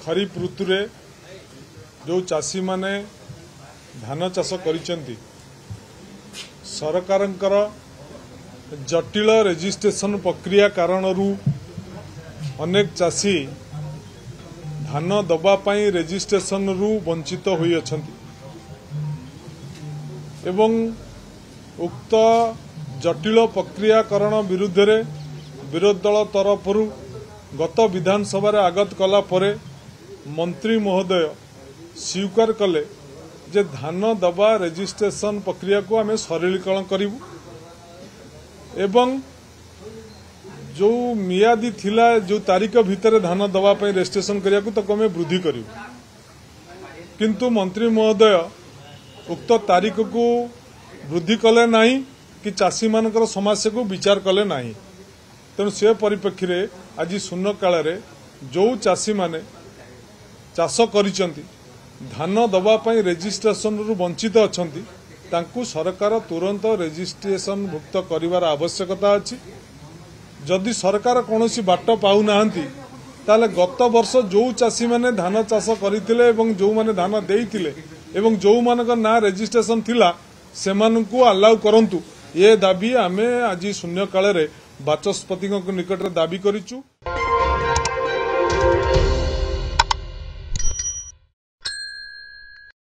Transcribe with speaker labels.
Speaker 1: खरीफ ऋतु रे जो चाषी माने धान चाष करिसेंती सरकारंकर जटिल रेजिस्ट्रेशन प्रक्रिया कारण अनेक चाषी धान दबा पाई रेजिस्ट्रेशन रु वंचित होई अछंती एवं उक्त जटिल प्रक्रियाकरण विरुद्ध रे विरोधी दल तरफ गत विधानसभा आगत कला परे मंत्री महोदय स्वीकार कले जे धान दबा रेजिस्ट्रेशन प्रक्रिया को आमे सरलीकरण करिवु एवं जो मियादी थिला जो तारीख भितर धान दबा पई रेजिस्ट्रेशन करिया को तो आमे वृद्धि करिवु किंतु मंत्री महोदय उक्त तारीख को वृद्धि कले नाही कि चाषी मानकर समस्या को विचार कले नाही तेणु से परिप्रेक्षी रे आज शून्य काल रे जो चाषी माने चाष करिसेंती धान दबा पाई रेजिस्ट्रेशन रु वंचित अछंती तांकु सरकार तुरंत रेजिस्ट्रेशन भुक्त करिवार आवश्यकता अछि जदि सरकार कोनोसी बाट पाउ नाहंती ताले गत वर्ष जो चाषी माने धान चाष करिथिले एवं जो माने धान देइथिले एवं जो मानक ना रेजिस्ट्रेशन थिला सेमानकु अलाउ करंतु ये दाबी आमे आज शून्य काल रे बाचस्पति निकट दाबी करिचु।